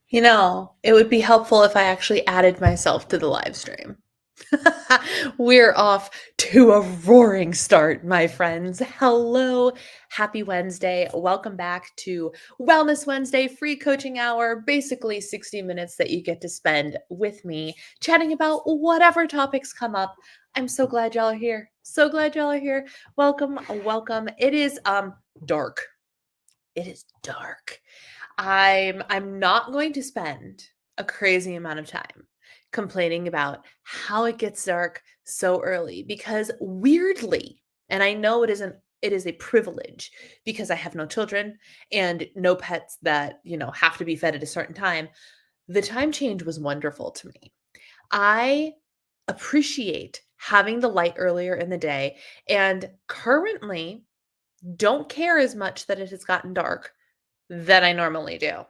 You know, it would be helpful if I actually added myself to the live stream. We're off to a roaring start, my friends. Hello, happy Wednesday. Welcome back to Wellness Wednesday, free coaching hour, basically 60 minutes that you get to spend with me chatting about whatever topics come up. I'm so glad y'all are here. So glad y'all are here. Welcome, welcome. It is dark. It is dark. I'm not going to spend a crazy amount of time complaining about how it gets dark so early because weirdly, and I know it is a privilege because I have no children and no pets that, have to be fed at a certain time. The time change was wonderful to me. I appreciate having the light earlier in the day and currently don't care as much that it has gotten dark than I normally do.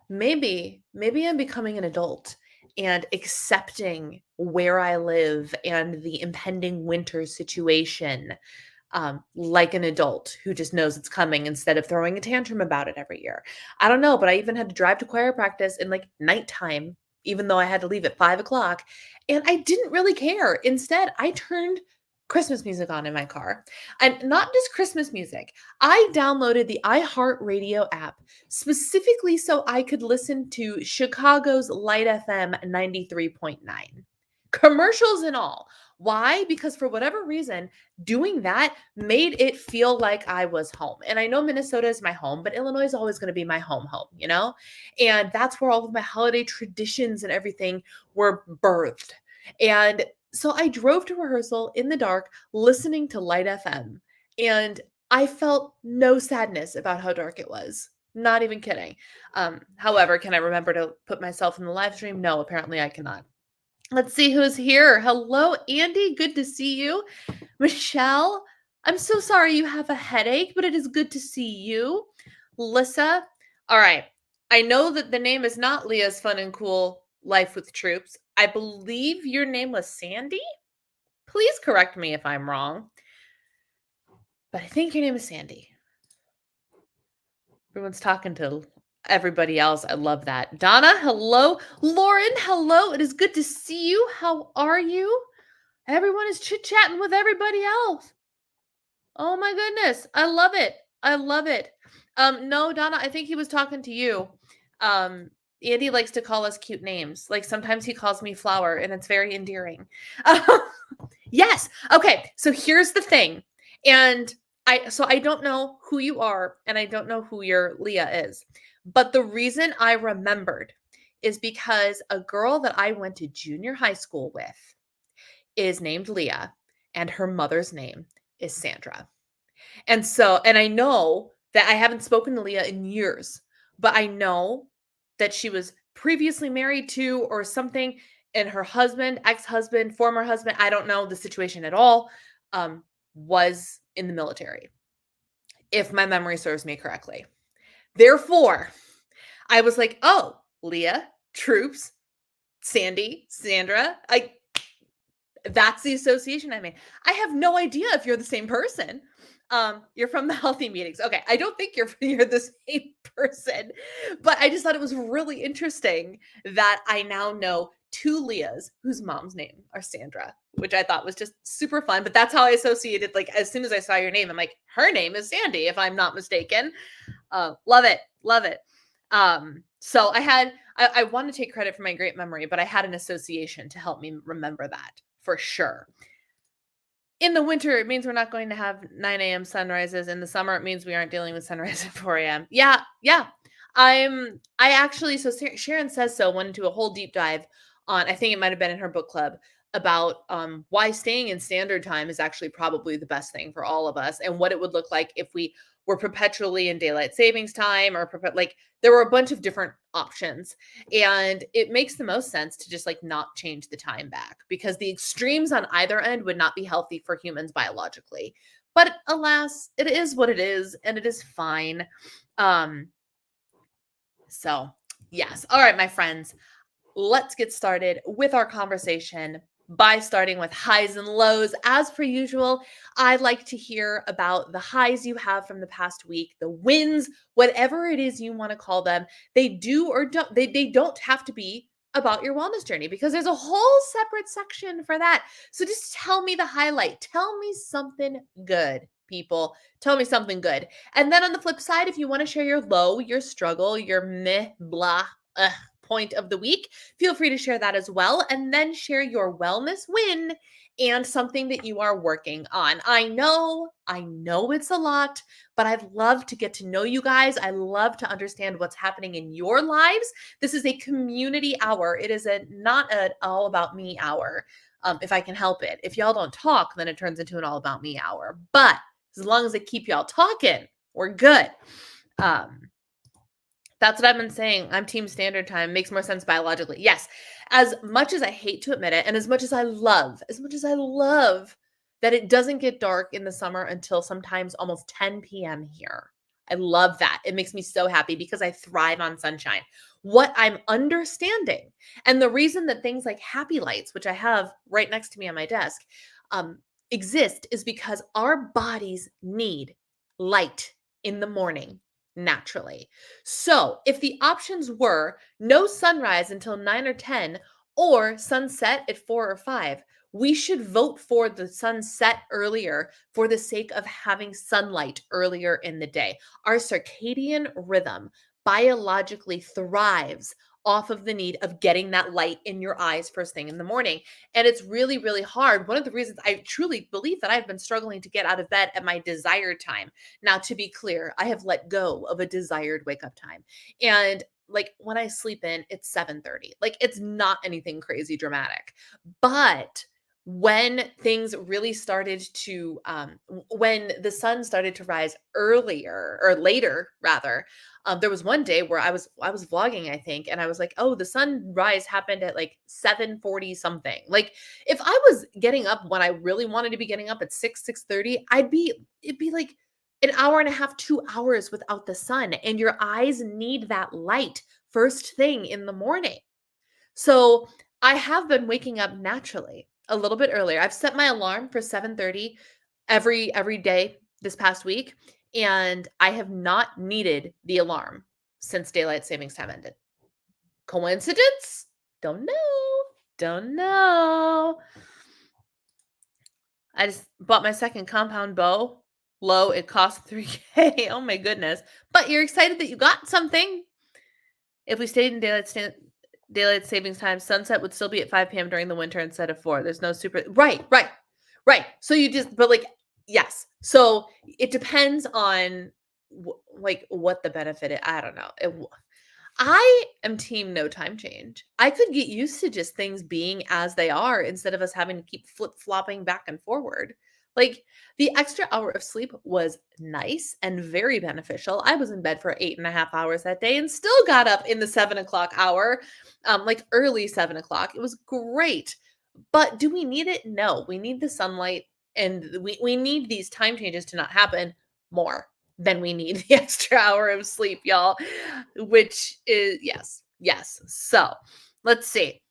Maybe I'm becoming an adult and accepting where I live and the impending winter situation, like an adult who just knows it's coming instead of throwing a tantrum about it every year. I don't know, but I even had to drive to choir practice in like nighttime, even though I had to leave at 5 o'clock, and I didn't really care. Instead, I turned Christmas music on in my car. And not just Christmas music. I downloaded the iHeartRadio app specifically so I could listen to Chicago's Light FM 93.9. Commercials and all. Why? Because for whatever reason, doing that made it feel like I was home. And I know Minnesota is my home, but Illinois is always going to be my home, And that's where all of my holiday traditions and everything were birthed. And so I drove to rehearsal in the dark, listening to Light FM, and I felt no sadness about how dark it was. Not even kidding. However, can I remember to put myself in the live stream? No, apparently I cannot. Let's see who's here. Hello, Andy. Good to see you. Michelle, I'm so sorry you have a headache, but it is good to see you. Lissa, all right. I know that the name is not Leah's Fun and Cool Life with Troops. I believe your name was Sandy. Please correct me if I'm wrong. But I think your name is Sandy. Everyone's talking to everybody else. I love that. Donna, hello. Lauren, hello. It is good to see you. How are you? Everyone is chit-chatting with everybody else. Oh my goodness. I love it. I love it. No, Donna, I think he was talking to you. Andy likes to call us cute names. Like sometimes he calls me Flower and it's very endearing. Yes. Okay. So here's the thing. And I don't know who you are and I don't know who your Leah is. But the reason I remembered is because a girl that I went to junior high school with is named Leah and her mother's name is Sandra. And I know that I haven't spoken to Leah in years, but I know that she was previously married to or something, and her husband, ex-husband, former husband, I don't know the situation at all, was in the military, if my memory serves me correctly. Therefore, I was like, oh, Leah, Troops, Sandy, Sandra, that's the association I made. I have no idea if you're the same person. You're from the healthy meetings. Okay. I don't think you're the same person, but I just thought it was really interesting that I now know two Leahs whose mom's name are Sandra, which I thought was just super fun. But that's how I associated, like, as soon as I saw your name, I'm like, her name is Sandy, if I'm not mistaken. Love it. Love it. So I want to take credit for my great memory, but I had an association to help me remember that for sure. In the winter, it means we're not going to have 9 a.m. sunrises. In the summer, it means we aren't dealing with sunrise at 4 a.m. Yeah, yeah. I actually, so Sharon Says So went into a whole deep dive on, I think it might have been in her book club, about why staying in standard time is actually probably the best thing for all of us, and what it would look like if we were perpetually in daylight savings time, or like there were a bunch of different options. And it makes the most sense to just like not change the time back, because the extremes on either end would not be healthy for humans biologically. But alas, it is what it is, and it is fine. Um, so yes. All right, my friends, let's get started with our conversation by starting with highs and lows. As per usual, I'd like to hear about the highs you have from the past week, the wins, whatever it is you want to call them. They do or don't, they don't have to be about your wellness journey, because there's a whole separate section for that. So just tell me the highlight. Tell me something good, people. Tell me something good. And then on the flip side, if you want to share your low, your struggle, your meh, blah, point of the week, feel free to share that as well. And then share your wellness win and something that you are working on. I know it's a lot, but I'd love to get to know you guys. I love to understand what's happening in your lives. This is a community hour. It is not an all about me hour. If I can help it. If y'all don't talk, then it turns into an all about me hour. But as long as I keep y'all talking, we're good. That's what I've been saying. I'm team standard time. Makes more sense biologically. Yes. As much as I hate to admit it, and as much as I love that it doesn't get dark in the summer until sometimes almost 10 p.m. here. I love that. It makes me so happy because I thrive on sunshine. What I'm understanding, and the reason that things like happy lights, which I have right next to me on my desk, exist, is because our bodies need light in the morning naturally. So if the options were no sunrise until 9 or 10, or sunset at 4 or 5, we should vote for the sunset earlier for the sake of having sunlight earlier in the day. Our circadian rhythm biologically thrives off of the need of getting that light in your eyes first thing in the morning. And it's really, really hard. One of the reasons I truly believe that I've been struggling to get out of bed at my desired time. Now, to be clear, I have let go of a desired wake up time. And like when I sleep in, it's 7:30. Like it's not anything crazy dramatic. But when things really started to when the sun started to rise earlier, or later rather, there was one day where I was vlogging, I think, and I was like, oh, the sunrise happened at like 7:40 something. Like if I was getting up when I really wanted to be getting up at 6:30, it'd be like an hour and a half, 2 hours without the sun. And your eyes need that light first thing in the morning. So I have been waking up naturally a little bit earlier. I've set my alarm for 7:30 every day this past week, and I have not needed the alarm since daylight savings time ended. Coincidence? Don't know. Don't know. I just bought my second compound bow. Low, it cost $3K. Oh my goodness. But you're excited that you got something. If we stayed in daylight savings time, sunset would still be at 5 p.m. during the winter instead of 4. There's no super right. So you just, but like, yes. So it depends on like what the benefit is. I don't know. I am team no time change. I could get used to just things being as they are instead of us having to keep flip-flopping back and forward. Like the extra hour of sleep was nice and very beneficial. I was in bed for 8.5 hours that day and still got up in the 7 o'clock hour, like early 7 o'clock. It was great. But do we need it? No, we need the sunlight, and we need these time changes to not happen more than we need the extra hour of sleep, y'all, which is, yes. So let's see.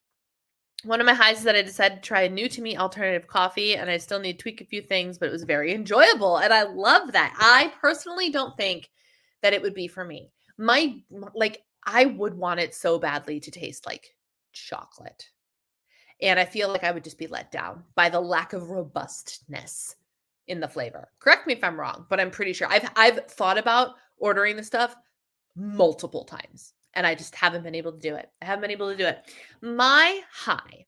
One of my highs is that I decided to try a new to me alternative coffee, and I still need to tweak a few things, but it was very enjoyable. And I love that. I personally don't think that it would be for me. I would want it so badly to taste like chocolate. And I feel like I would just be let down by the lack of robustness in the flavor. Correct me if I'm wrong, but I'm pretty sure I've thought about ordering the stuff multiple times, and I just haven't been able to do it. I haven't been able to do it. My high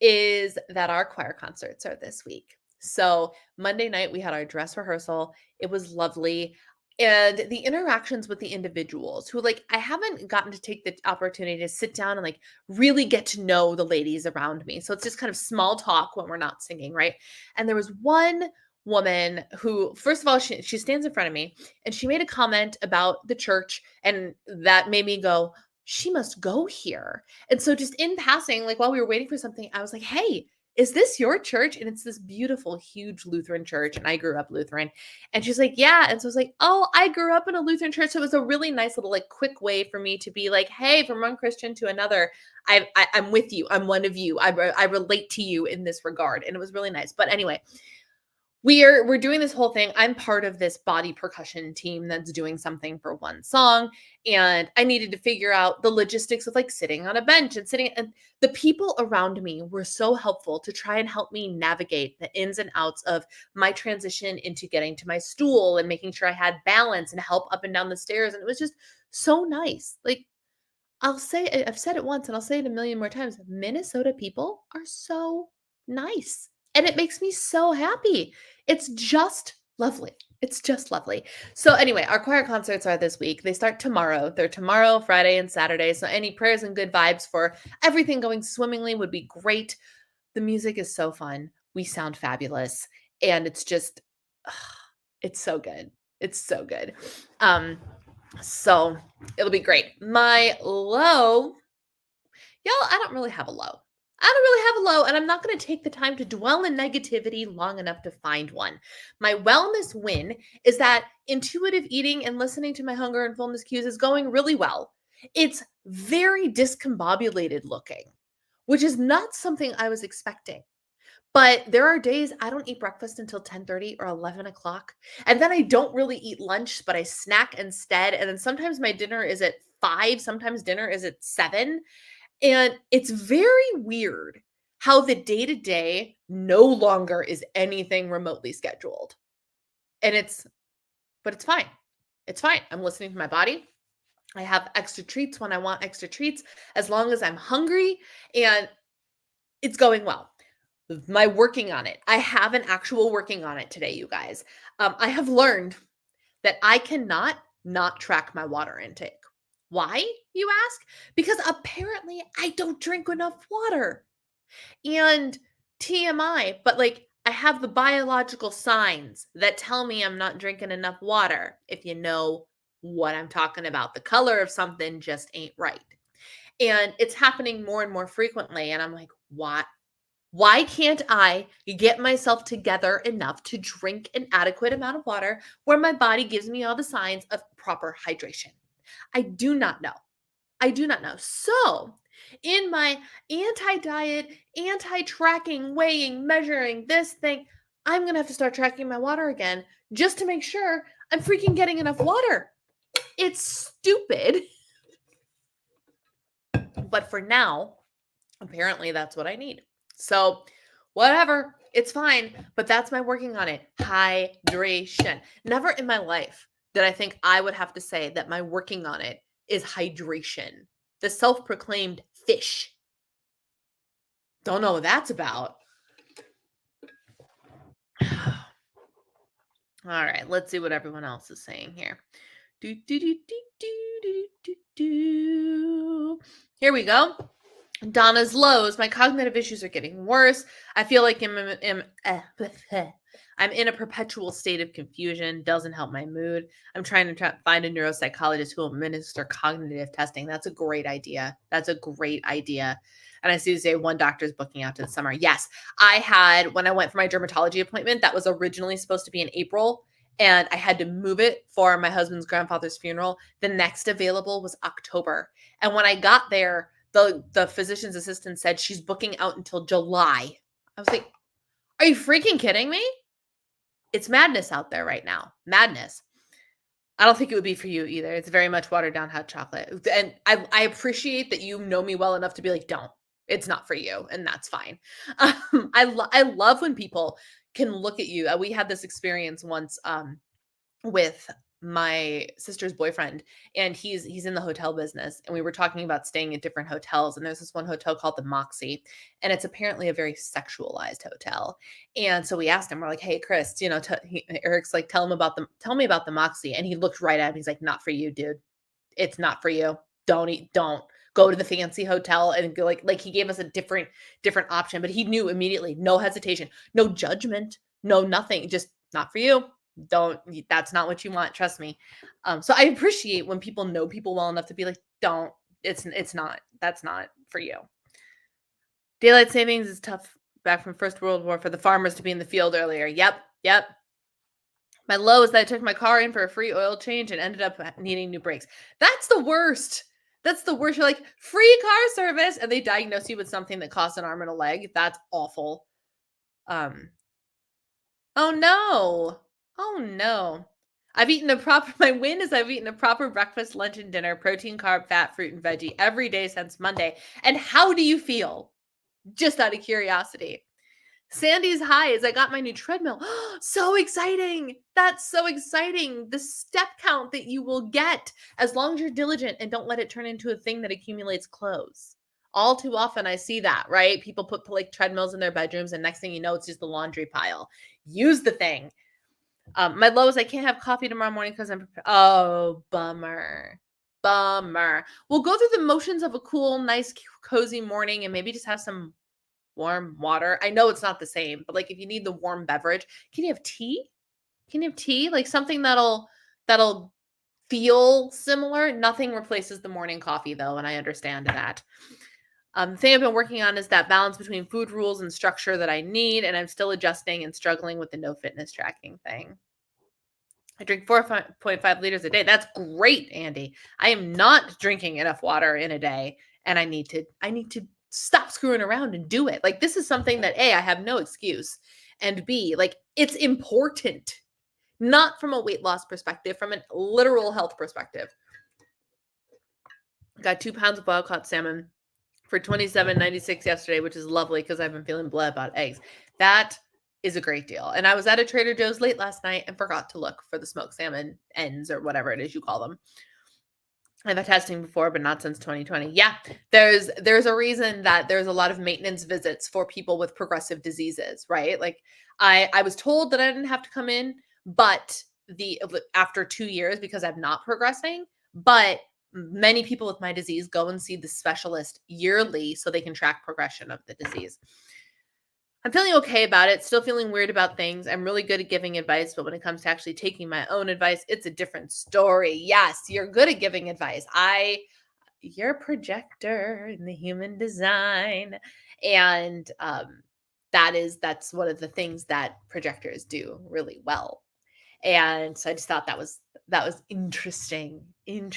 is that our choir concerts are this week. So Monday night we had our dress rehearsal. It was lovely. And the interactions with the individuals who, like, I haven't gotten to take the opportunity to sit down and like really get to know the ladies around me. So it's just kind of small talk when we're not singing, right? And there was one woman who, first of all, she stands in front of me and she made a comment about the church, and that made me go, she must go here. And so just in passing, like while we were waiting for something, I was like, "Hey, is this your church?" And it's this beautiful, huge Lutheran church. And I grew up Lutheran. And she's like, "Yeah." And so I was like, "Oh, I grew up in a Lutheran church." So it was a really nice little, like, quick way for me to be like, "Hey, from one Christian to another, I'm with you. I'm one of you. I relate to you in this regard." And it was really nice. But anyway, we're doing this whole thing. I'm part of this body percussion team that's doing something for one song, and I needed to figure out the logistics of like sitting on a bench and sitting, and the people around me were so helpful to try and help me navigate the ins and outs of my transition into getting to my stool and making sure I had balance and help up and down the stairs, and it was just so nice. Like, I've said it once and I'll say it a million more times. Minnesota people are so nice. And it makes me so happy. It's just lovely. It's just lovely. So anyway, our choir concerts are this week. They start tomorrow. They're tomorrow, Friday, and Saturday. So any prayers and good vibes for everything going swimmingly would be great. The music is so fun. We sound fabulous. And it's just, it's so good. It's so good. So it'll be great. My low, y'all, I don't really have a low. I don't really have a low, and I'm not going to take the time to dwell in negativity long enough to find one. My wellness win is that intuitive eating and listening to my hunger and fullness cues is going really well. It's very discombobulated looking, which is not something I was expecting. But there are days I don't eat breakfast until 10:30 or 11 o'clock. And then I don't really eat lunch, but I snack instead. And then sometimes my dinner is at 5, sometimes dinner is at 7. And it's very weird how the day to day no longer is anything remotely scheduled. And but it's fine. It's fine. I'm listening to my body. I have extra treats when I want extra treats, as long as I'm hungry, and it's going well. My working on it. I have an actual working on it today, you guys. I have learned that I cannot not track my water intake. Why, you ask? Because apparently I don't drink enough water. And TMI, but like I have the biological signs that tell me I'm not drinking enough water. If you know what I'm talking about, the color of something just ain't right. And it's happening more and more frequently. And I'm like, what? Why can't I get myself together enough to drink an adequate amount of water where my body gives me all the signs of proper hydration? I do not know. I do not know. So, in my anti diet, anti tracking, weighing, measuring this thing, I'm going to have to start tracking my water again just to make sure I'm freaking getting enough water. It's stupid. But for now, apparently that's what I need. So, whatever, it's fine. But that's my working on it. Hydration. Never in my life did I think I would have to say that my working on it is hydration. The self proclaimed fish. Don't know what that's about. All right, let's see what everyone else is saying here. Here we go. Donna's lows. My cognitive issues are getting worse. I feel like I'm in a perpetual state of confusion. Doesn't help my mood. I'm trying to find a neuropsychologist who will administer cognitive testing. That's a great idea. That's a great idea. And I see you say one doctor's booking out to the summer. Yes, I had, when I went for my dermatology appointment, that was originally supposed to be in April, and I had to move it for my husband's grandfather's funeral. The next available was October. And when I got there, the physician's assistant said she's booking out until July. I was like, are you freaking kidding me? It's madness out there right now. Madness. I don't think it would be for you either. It's very much watered down hot chocolate. And I appreciate that you know me well enough to be like, don't. It's not for you. And that's fine. I love when people can look at you. We had this experience once with my sister's boyfriend, and he's in the hotel business, and we were talking about staying at different hotels, and there's this one hotel called the Moxie, and it's apparently a very sexualized hotel. And so we asked him, we're like, "Hey, Chris, Eric's like, tell me about the Moxie," and he looked right at him. He's like, "Not for you, dude. It's not for you. Don't go to the fancy hotel," and go like he gave us a different option, but he knew immediately, no hesitation, no judgment, no nothing, just not for you. Don't That's not what you want, trust me. So I appreciate when people know people well enough to be like, don't, it's not, that's not for you. Daylight savings is tough back from First World War for the farmers to be in the field earlier. Yep. My low is that I took my car in for a free oil change and ended up needing new brakes. That's the worst. That's the worst. You're like, free car service, and they diagnose you with something that costs an arm and a leg. That's awful. Oh no. Oh no. My win is I've eaten a proper breakfast, lunch, and dinner, protein, carb, fat, fruit, and veggie every day since Monday. And how do you feel? Just out of curiosity. Sandy's high is I got my new treadmill. So exciting. That's so exciting. The step count that you will get as long as you're diligent and don't let it turn into a thing that accumulates clothes. All too often I see that, right? People put like treadmills in their bedrooms, and next thing you know, it's just the laundry pile. Use the thing. My low is I can't have coffee tomorrow morning because I'm prepared. Oh, bummer. We'll go through the motions of a cool, nice, cozy morning and maybe just have some warm water. I know it's not the same, but like if you need the warm beverage, can you have tea? Like something that'll feel similar? Nothing replaces the morning coffee though, and I understand that. The thing I've been working on is that balance between food rules and structure that I need, and I'm still adjusting and struggling with the no fitness tracking thing. I drink 4.5 liters a day. That's great, Andy. I am not drinking enough water in a day, and I need to stop screwing around and do it. Like this is something that A, I have no excuse, and B, like it's important. Not from a weight loss perspective, from a literal health perspective. Got 2 pounds of wild caught salmon for $27.96 yesterday, which is lovely because I've been feeling blah about eggs. That is a great deal. And I was at a Trader Joe's late last night and forgot to look for the smoked salmon ends or whatever it is you call them. I've had testing before, but not since 2020. Yeah, there's a reason that there's a lot of maintenance visits for people with progressive diseases, right? Like I was told that I didn't have to come in, but after 2 years because I'm not progressing, but many people with my disease go and see the specialist yearly so they can track progression of the disease. I'm feeling okay about it, still feeling weird about things. I'm really good at giving advice, but when it comes to actually taking my own advice, it's a different story. Yes, you're good at giving advice. You're a projector in the human design. And that's one of the things that projectors do really well. And so I just thought that was interesting. You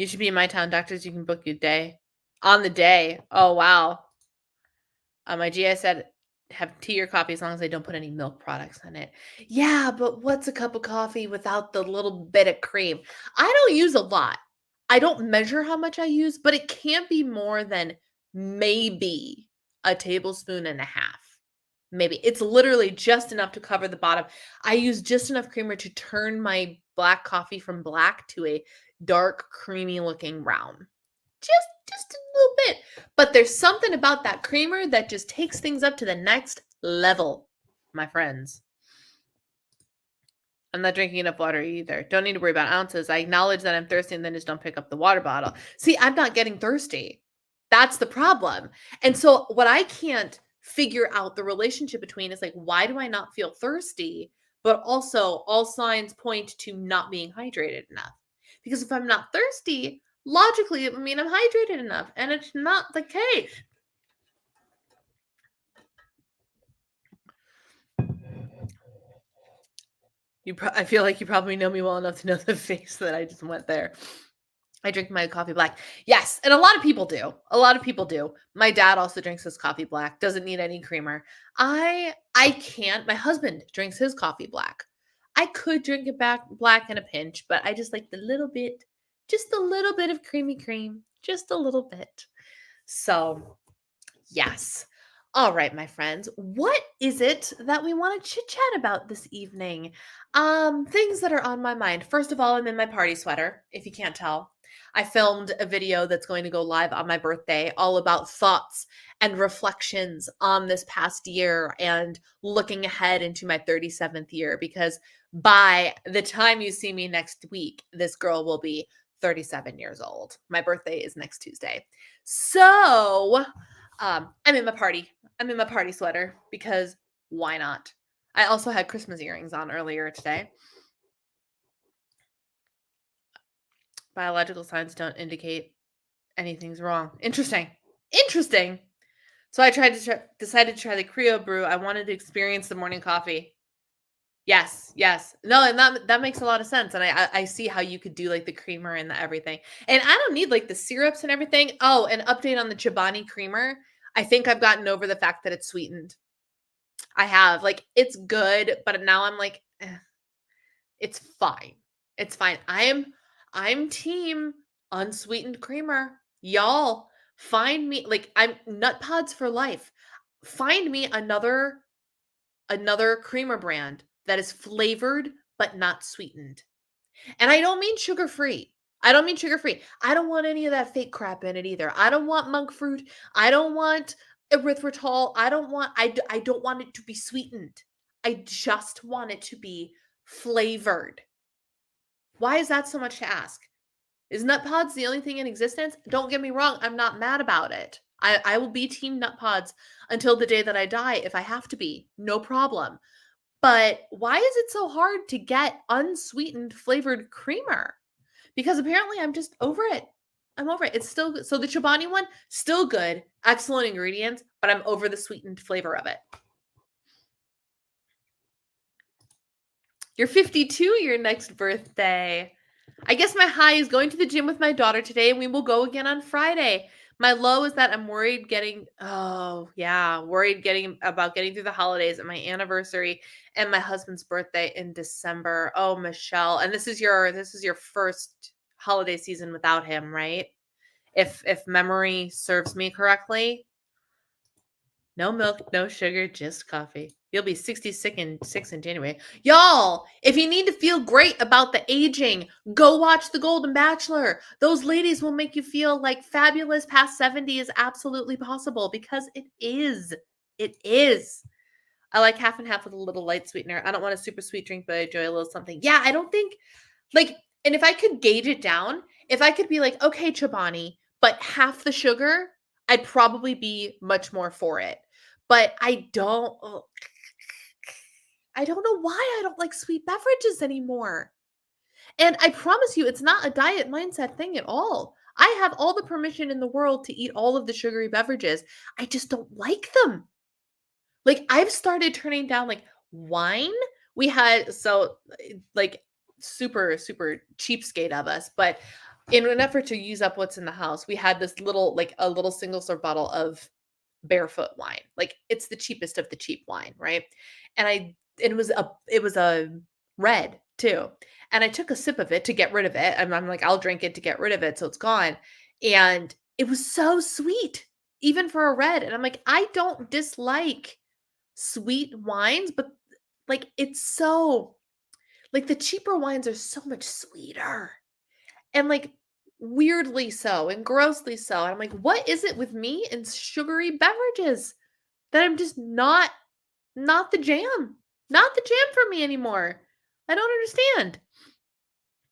should be in my town, doctors. You can book your day on the day. Oh, wow. My GI said have tea or coffee as long as I don't put any milk products in it. Yeah, but what's a cup of coffee without the little bit of cream? I don't use a lot. I don't measure how much I use, but it can't be more than maybe a tablespoon and a half. Maybe. It's literally just enough to cover the bottom. I use just enough creamer to turn my black coffee from black to a dark, creamy looking brown. Just a little bit. But there's something about that creamer that just takes things up to the next level, my friends. I'm not drinking enough water either. Don't need to worry about ounces. I acknowledge that I'm thirsty and then just don't pick up the water bottle. See, I'm not getting thirsty. That's the problem. And so what I can't figure out the relationship between is like, why do I not feel thirsty? But also all signs point to not being hydrated enough. Because if I'm not thirsty, logically, it would mean I'm hydrated enough. And it's not the case. I feel like you probably know me well enough to know the face that I just went there. I drink my coffee black. Yes, and a lot of people do. My dad also drinks his coffee black. Doesn't need any creamer. I can't. My husband drinks his coffee black. I could drink it black in a pinch, but I just like just a little bit of creamy cream, just a little bit. So, yes. All right, my friends, what is it that we want to chit chat about this evening? Things that are on my mind. First of all, I'm in my party sweater, if you can't tell. I filmed a video that's going to go live on my birthday, all about thoughts and reflections on this past year and looking ahead into my 37th year, because by the time you see me next week, this girl will be 37 years old. My birthday is next Tuesday. So, I'm in my party. I'm in my party sweater because why not? I also had Christmas earrings on earlier today. Biological signs don't indicate anything's wrong. Interesting. Interesting. So I decided to try the Creo brew. I wanted to experience the morning coffee. Yes, yes. No, and that makes a lot of sense. And I see how you could do like the creamer and the everything. And I don't need like the syrups and everything. Oh, an update on the Chobani creamer. I think I've gotten over the fact that it's sweetened. I have. Like, it's good, but now I'm like, it's fine. It's fine. I'm team unsweetened creamer. Y'all find me, like, I'm nut pods for life. Find me another creamer brand that is flavored but not sweetened. And I don't mean sugar-free. I don't mean sugar-free. I don't want any of that fake crap in it either. I don't want monk fruit. I don't want erythritol. I don't want it to be sweetened. I just want it to be flavored. Why is that so much to ask? Is Nut Pods the only thing in existence? Don't get me wrong, I'm not mad about it. I will be team Nut Pods until the day that I die if I have to be. No problem. But why is it so hard to get unsweetened flavored creamer? Because apparently I'm just over it. I'm over it. It's still good. So the Chobani one, still good, excellent ingredients, but I'm over the sweetened flavor of it. You're 52, your next birthday. I guess my high is going to the gym with my daughter today, and we will go again on Friday. My low is that I'm worried getting about getting through the holidays and my anniversary and my husband's birthday in December. Oh, Michelle, and this is your first holiday season without him, right? If memory serves me correctly. No milk, no sugar, just coffee. You'll be 66 in January. Y'all, if you need to feel great about the aging, go watch The Golden Bachelor. Those ladies will make you feel like fabulous past 70 is absolutely possible, because it is. It is. I like half and half with a little light sweetener. I don't want a super sweet drink, but I enjoy a little something. Yeah, I don't think like, and if I could gauge it down, if I could be like, okay, Chobani, but half the sugar, I'd probably be much more for it. But I don't know why I don't like sweet beverages anymore. And I promise you, it's not a diet mindset thing at all. I have all the permission in the world to eat all of the sugary beverages. I just don't like them. Like, I've started turning down, like, wine. We had like, super, super cheapskate of us, but in an effort to use up what's in the house, we had this little like, a little single-serve bottle of Barefoot wine. Like, it's the cheapest of the cheap wine, right? And it was a red too, and I took a sip of it to get rid of it, and I'm like, "I'll drink it to get rid of it so it's gone," and it was so sweet, even for a red, and I'm like, "I don't dislike sweet wines, but, like, it's so like, the cheaper wines are so much sweeter, and, like, weirdly so and grossly so, and I'm like, "What is it with me and sugary beverages that I'm just not the jam? Not the jam for me anymore." I don't understand.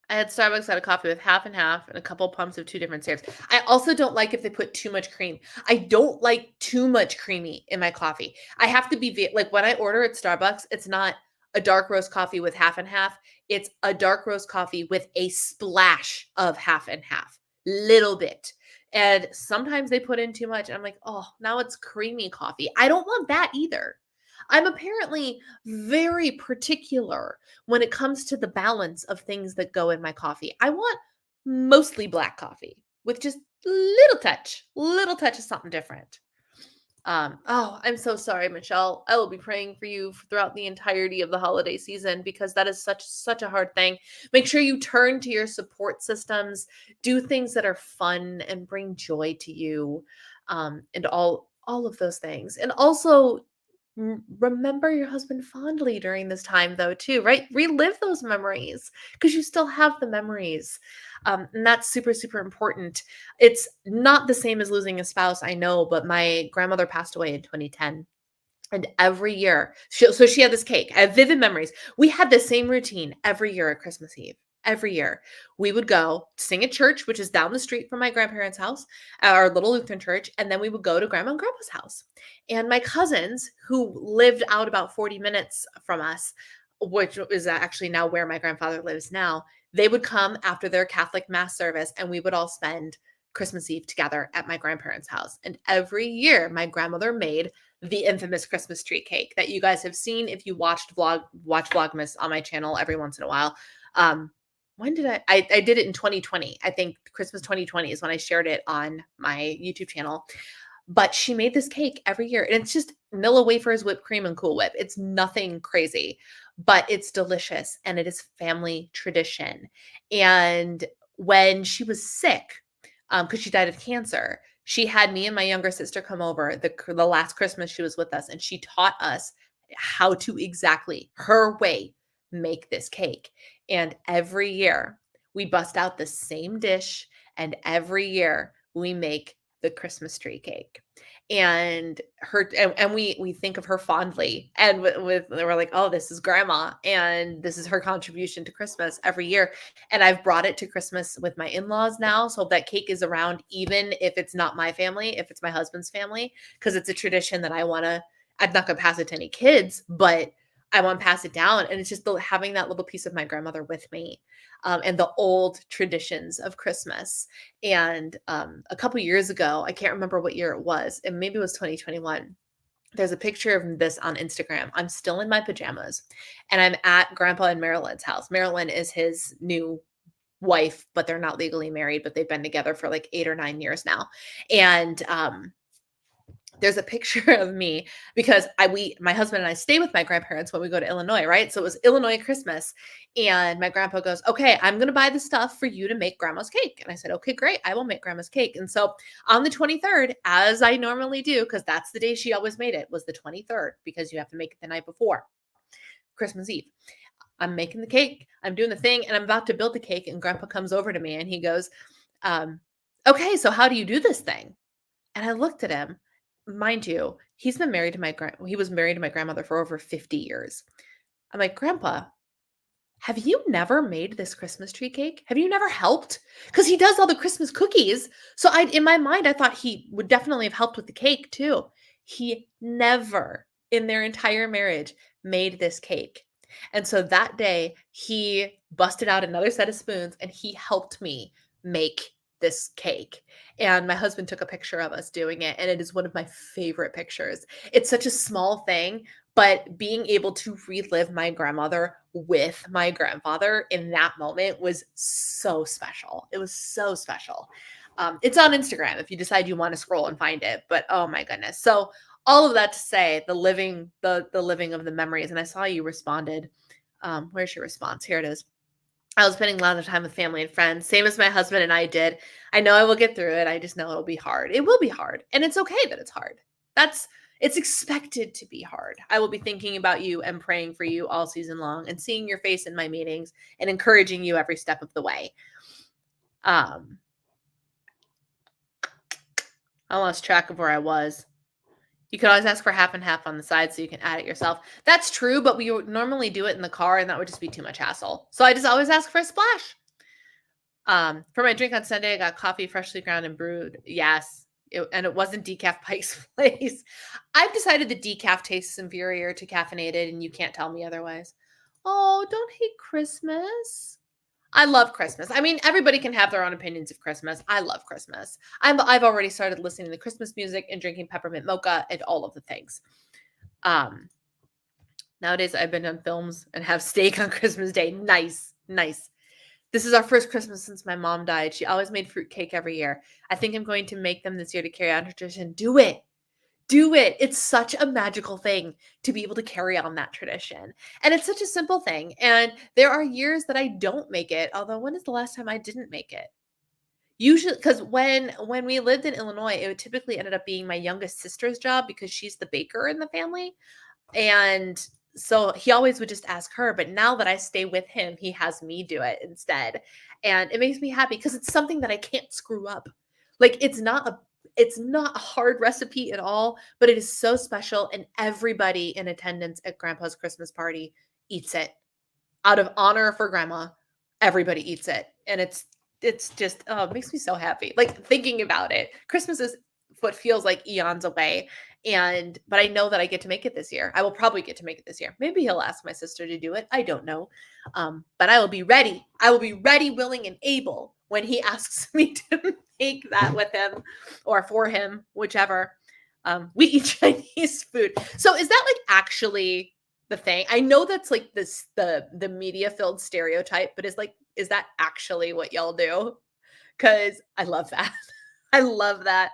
I had Starbucks, got a coffee with half and half and a couple pumps of 2 different syrups. I also don't like if they put too much cream. I don't like too much creamy in my coffee. I have to be like, when I order at Starbucks, it's not a dark roast coffee with half and half. It's a dark roast coffee with a splash of half and half, little bit. And sometimes they put in too much. And I'm like, oh, now it's creamy coffee. I don't want that either. I'm apparently very particular when it comes to the balance of things that go in my coffee. I want mostly black coffee with just little touch of something different. Oh, I'm so sorry, Michelle. I will be praying for you throughout the entirety of the holiday season, because that is such a hard thing. Make sure you turn to your support systems, do things that are fun and bring joy to you, and all of those things. And also remember your husband fondly during this time though too, right? Relive those memories because you still have the memories. And that's super, super important. It's not the same as losing a spouse, I know, but my grandmother passed away in 2010. And every year, so she had this cake. I have vivid memories. We had the same routine every year at Christmas Eve. Every year, we would go sing at church, which is down the street from my grandparents' house, our little Lutheran church, and then we would go to Grandma and Grandpa's house. And my cousins, who lived out about 40 minutes from us, which is actually now where my grandfather lives now, they would come after their Catholic mass service, and we would all spend Christmas Eve together at my grandparents' house. And every year, my grandmother made the infamous Christmas tree cake that you guys have seen if you watch Vlogmas on my channel every once in a while. When did I did it in 2020. I think Christmas 2020 is when I shared it on my YouTube channel. But she made this cake every year, and it's just Nilla wafers, whipped cream, and Cool Whip. It's nothing crazy, but it's delicious, and it is family tradition. And when she was sick, because she died of cancer, she had me and my younger sister come over the last Christmas she was with us, and she taught us how to exactly her way make this cake. And every year we bust out the same dish, and every year we make the Christmas tree cake. And we think of her fondly, and we're like, oh, this is grandma, and this is her contribution to Christmas every year. And I've brought it to Christmas with my in-laws now, so that cake is around even if it's not my family, if it's my husband's family, because it's a tradition that I'm not gonna pass it to any kids, but I want to pass it down. And it's just having that little piece of my grandmother with me, and the old traditions of Christmas. And a couple years ago, I can't remember what year it was, and maybe it was 2021. There's a picture of this on Instagram. I'm still in my pajamas, and I'm at Grandpa and Marilyn's house. Marilyn is his new wife, but they're not legally married, but they've been together for like 8 or 9 years now. And there's a picture of me because my husband and I stay with my grandparents when we go to Illinois, right? So it was Illinois Christmas, and my grandpa goes, "Okay, I'm going to buy the stuff for you to make grandma's cake." And I said, "Okay, great. I will make grandma's cake." And so on the 23rd, as I normally do, because that's the day she always made it, was the 23rd, because you have to make it the night before Christmas Eve. I'm making the cake, I'm doing the thing, and I'm about to build the cake, and grandpa comes over to me and he goes, "Okay, so how do you do this thing?" And I looked at him. Mind you, he was married to my grandmother for over 50 years. I'm like, "Grandpa, have you never made this Christmas tree cake? Have you never helped?" Because he does all the Christmas cookies. So in my mind, I thought he would definitely have helped with the cake too. He never in their entire marriage made this cake. And so that day, he busted out another set of spoons and he helped me make this cake. And my husband took a picture of us doing it, and it is one of my favorite pictures. It's such a small thing, but being able to relive my grandmother with my grandfather in that moment was so special. It was so special. It's on Instagram if you decide you want to scroll and find it. But oh my goodness. So all of that to say, the living of the memories. And I saw you responded. Where's your response? Here it is. I was spending a lot of time with family and friends, same as my husband and I did. I know I will get through it. I just know it'll be hard. It will be hard. And it's okay that it's hard. It's expected to be hard. I will be thinking about you and praying for you all season long and seeing your face in my meetings and encouraging you every step of the way. I lost track of where I was. You could always ask for half and half on the side so you can add it yourself. That's true, but we would normally do it in the car, and that would just be too much hassle. So I just always ask for a splash. For my drink on Sunday, I got coffee freshly ground and brewed. Yes. And it wasn't decaf Pike's Place. I've decided the decaf tastes inferior to caffeinated, and you can't tell me otherwise. Oh, don't hate Christmas. I love Christmas. I mean, everybody can have their own opinions of Christmas. I love Christmas. I've already started listening to Christmas music and drinking peppermint mocha and all of the things. Nowadays, I've been on films and have steak on Christmas Day. Nice, nice. This is our first Christmas since my mom died. She always made fruit cake every year. I think I'm going to make them this year to carry on tradition. Do it. Do it. It's such a magical thing to be able to carry on that tradition. And it's such a simple thing. And there are years that I don't make it. Although, when is the last time I didn't make it? Usually, because when we lived in Illinois, it would typically ended up being my youngest sister's job because she's the baker in the family. And so he always would just ask her, but now that I stay with him, he has me do it instead. And it makes me happy because it's something that I can't screw up. Like it's not a hard recipe at all, but it is so special and everybody in attendance at grandpa's Christmas party eats it. Out of honor for grandma, everybody eats it. And it's just oh, it makes me so happy. Like thinking about it. Christmas is what feels like eons away. And but I know that I get to make it this year. I will probably get to make it this year. Maybe he'll ask my sister to do it. I don't know. But I will be ready. I will be ready, willing, and able when he asks me to make that with him or for him, whichever. We eat Chinese food. So is that like actually the thing? I know that's like this the media filled stereotype, but is that actually what y'all do? Because I love that. I love that.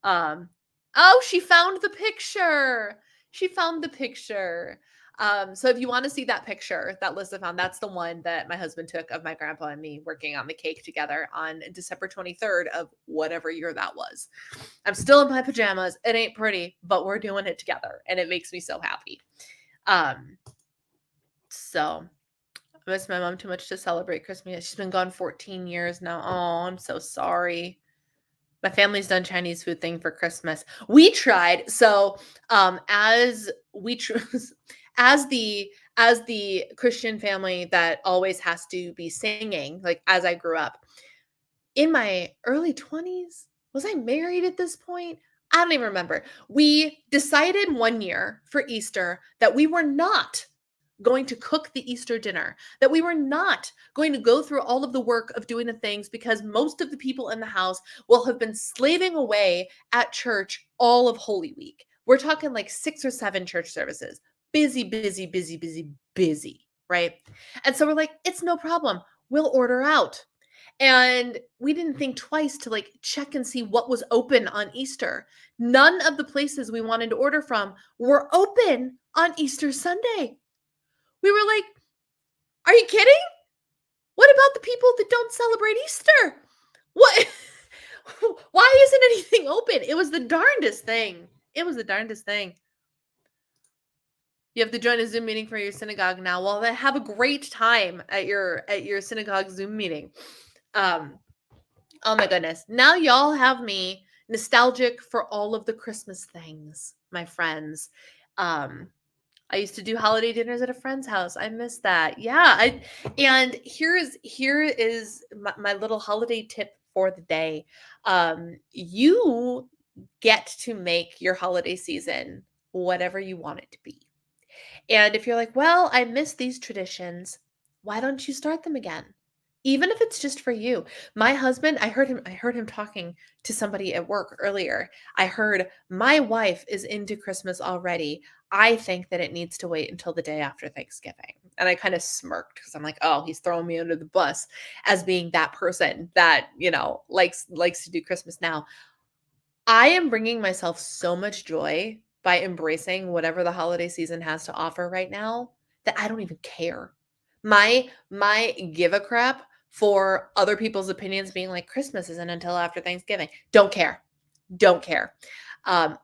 Um, oh, she found the picture. She found the picture. So if you want to see that picture that Lisa found, that's the one that my husband took of my grandpa and me working on the cake together on December 23rd of whatever year that was. I'm still in my pajamas. It ain't pretty, but we're doing it together and it makes me so happy. So I miss my mom too much to celebrate Christmas. She's been gone 14 years now. Oh, I'm so sorry. My family's done Chinese food thing for Christmas. We tried. So, as we tr- as the Christian family that always has to be singing, like as I grew up in my early 20s, was I married at this point? I don't even remember. We decided one year for Easter that we were not going to cook the Easter dinner, that we were not going to go through all of the work of doing the things because most of the people in the house will have been slaving away at church all of Holy Week. We're talking like 6 or 7 church services. Busy, busy, busy, busy, busy, right? And so we're like, it's no problem. We'll order out. And we didn't think twice to like check and see what was open on Easter. None of the places we wanted to order from were open on Easter Sunday. We were like, are you kidding? What about the people that don't celebrate Easter? What? Why isn't anything open? It was the darndest thing. It was the darndest thing. You have to join a Zoom meeting for your synagogue now. Well, then have a great time at your synagogue Zoom meeting. Oh my goodness. Now y'all have me nostalgic for all of the Christmas things, my friends. I used to do holiday dinners at a friend's house. I miss that. Yeah, and here is my little holiday tip for the day. You get to make your holiday season whatever you want it to be. And if you're like, well, I miss these traditions, why don't you start them again? Even if it's just for you. My husband, I heard him talking to somebody at work earlier. I heard my wife is into Christmas already. I think that it needs to wait until the day after Thanksgiving. And I kind of smirked because I'm like, oh, he's throwing me under the bus as being that person that, likes to do Christmas now. I am bringing myself so much joy by embracing whatever the holiday season has to offer right now that I don't even care. My give a crap for other people's opinions being like Christmas isn't until after Thanksgiving. Don't care. Don't care.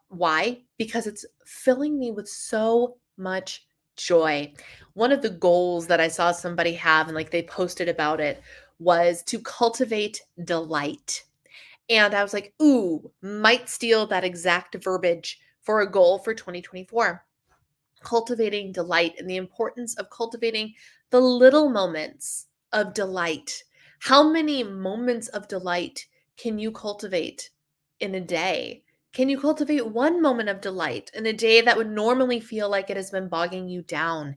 Why? Because it's filling me with so much joy. One of the goals that I saw somebody have and like they posted about it was to cultivate delight. And I was like, ooh, might steal that exact verbiage for a goal for 2024. Cultivating delight and the importance of cultivating the little moments of delight. How many moments of delight can you cultivate in a day? Can you cultivate one moment of delight in a day that would normally feel like it has been bogging you down?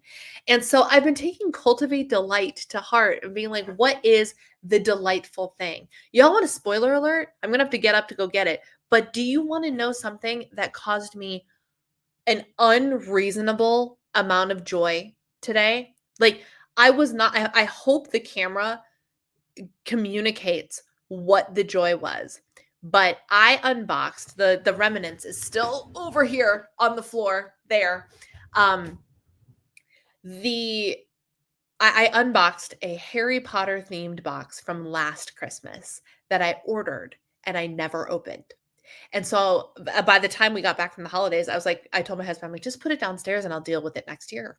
And so I've been taking cultivate delight to heart and being like, what is the delightful thing? Y'all want a spoiler alert? I'm going to have to get up to go get it. But do you want to know something that caused me an unreasonable amount of joy today? Like, I hope the camera communicates what the joy was. But I unboxed the remnants is still over here on the floor there. The I unboxed a Harry Potter themed box from last Christmas that I ordered and I never opened. And so by the time we got back from the holidays, I was like, I told my husband, I'm like, just put it downstairs and I'll deal with it next year.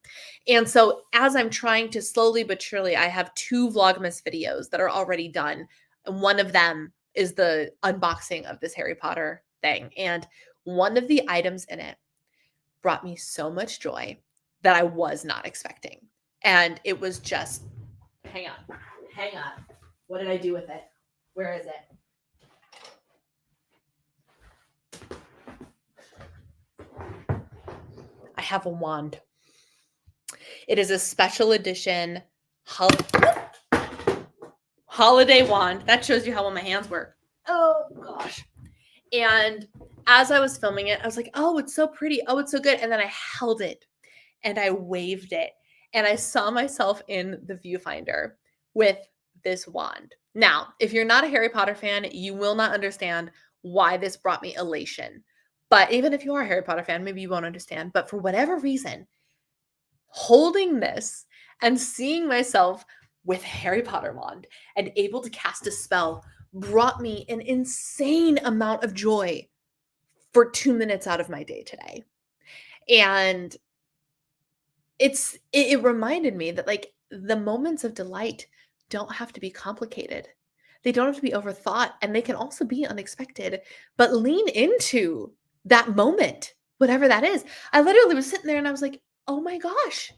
And so as I'm trying to slowly but surely, I have 2 Vlogmas videos that are already done. And one of them is the unboxing of this Harry Potter thing. And one of the items in it brought me so much joy that I was not expecting. And it was just, hang on, hang on. What did I do with it? Where is it? I have a wand. It is a special edition holiday wand. That shows you how well my hands work. Oh gosh. And as I was filming it, I was like, oh, it's so pretty. Oh, it's so good. And then I held it and I waved it and I saw myself in the viewfinder with this wand. Now, if you're not a Harry Potter fan, you will not understand why this brought me elation. But even if you are a Harry Potter fan, maybe you won't understand. But for whatever reason, holding this and seeing myself with Harry Potter wand and able to cast a spell brought me an insane amount of joy for 2 minutes out of my day today. And it reminded me that like the moments of delight don't have to be complicated. They don't have to be overthought and they can also be unexpected, but lean into that moment, whatever that is. I literally was sitting there and I was like, "Oh my gosh,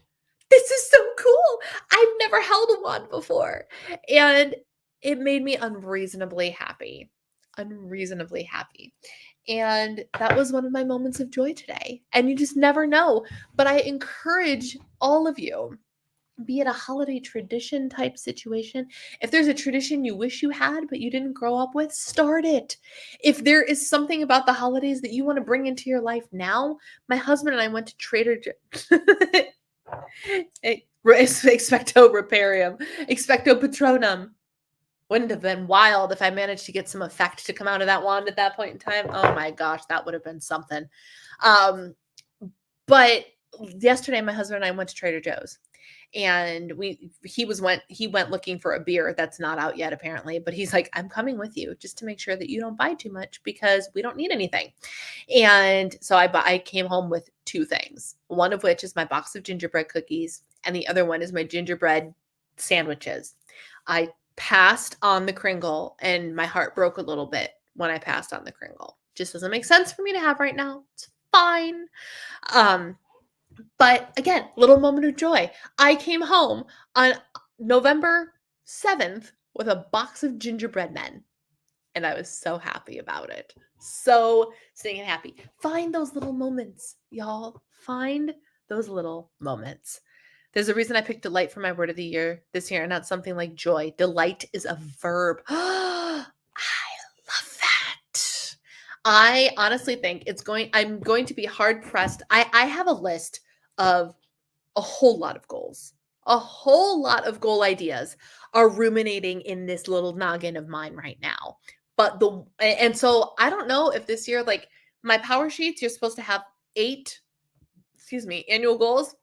this is so cool. I've never held a wand before." And it made me unreasonably happy. Unreasonably happy. And that was one of my moments of joy today. And you just never know. But I encourage all of you, be it a holiday tradition type situation, if there's a tradition you wish you had but you didn't grow up with, start it. If there is something about the holidays that you want to bring into your life now, my husband and I went to Trader Joe's. Expecto reparium, expecto patronum. Wouldn't have been wild if I managed to get some effect to come out of that wand at that point in time. Oh my gosh, that would have been something. But yesterday my husband and I went to Trader Joe's and he went looking for a beer that's not out yet apparently, but he's like, I'm coming with you just to make sure that you don't buy too much because we don't need anything. And so I came home with 2 things, one of which is my box of gingerbread cookies and the other one is my gingerbread sandwiches. I passed on the Kringle and my heart broke a little bit when I passed on the Kringle. Just doesn't make sense for me to have right now. It's fine. But again, little moment of joy. I came home on November 7th with a box of gingerbread men. And I was so happy about it. So singing happy. Find those little moments, y'all. Find those little moments. There's a reason I picked delight for my word of the year this year and not something like joy. Delight is a verb. I love that. I honestly think I'm going to be hard pressed. I have a list of a whole lot of goals. A whole lot of goal ideas are ruminating in this little noggin of mine right now. And so I don't know if this year, like my power sheets, you're supposed to have 8, annual goals.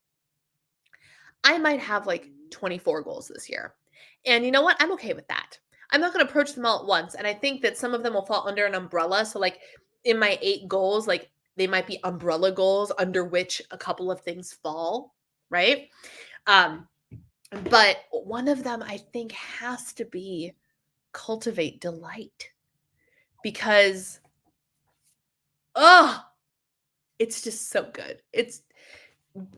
I might have like 24 goals this year. And you know what? I'm okay with that. I'm not going to approach them all at once. And I think that some of them will fall under an umbrella. So like in my 8 goals, like they might be umbrella goals under which a couple of things fall, right? But one of them I think has to be cultivate delight because, it's just so good. It's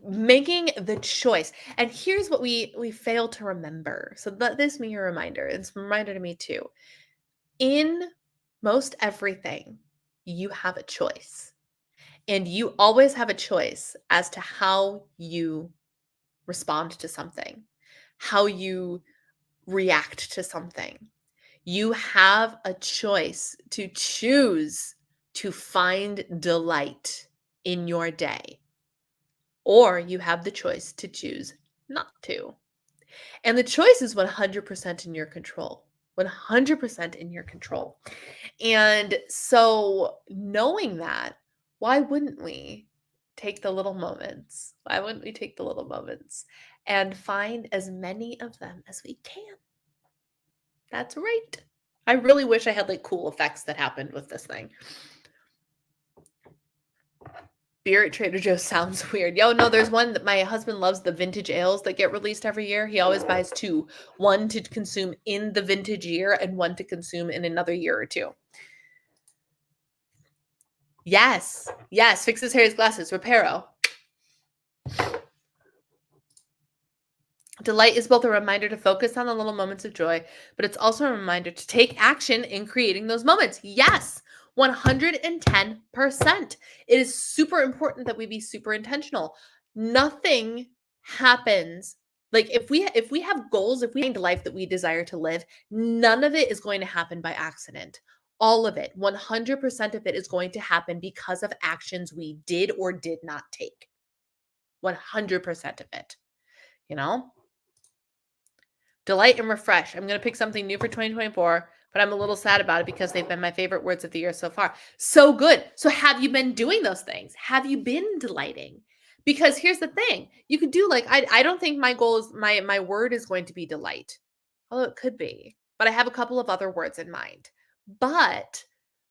making the choice. And here's what we fail to remember. So let this be a reminder. It's a reminder to me too. In most everything, you have a choice. And you always have a choice as to how you respond to something, how you react to something. You have a choice to choose to find delight in your day, or you have the choice to choose not to. And the choice is 100% in your control. 100% in your control. And so knowing that, why wouldn't we take the little moments? Why wouldn't we take the little moments and find as many of them as we can. That's right. I really wish I had like cool effects that happened with this thing. Beer at Trader Joe's sounds weird. Yo, no, there's one that my husband loves, the vintage ales that get released every year. He always buys two, one to consume in the vintage year and one to consume in another year or two. Yes, yes, fixes Harry's glasses. Reparo. Delight is both a reminder to focus on the little moments of joy, but it's also a reminder to take action in creating those moments. Yes, 110%. It is super important that we be super intentional. Nothing happens like if we have goals, if we find a life that we desire to live, none of it is going to happen by accident. All of it, 100% of it is going to happen because of actions we did or did not take. 100% of it, you know? Delight and refresh. I'm going to pick something new for 2024, but I'm a little sad about it because they've been my favorite words of the year so far. So good. So have you been doing those things? Have you been delighting? Because here's the thing. You could do like I don't think my goal is my word is going to be delight. Although it could be. But I have a couple of other words in mind. But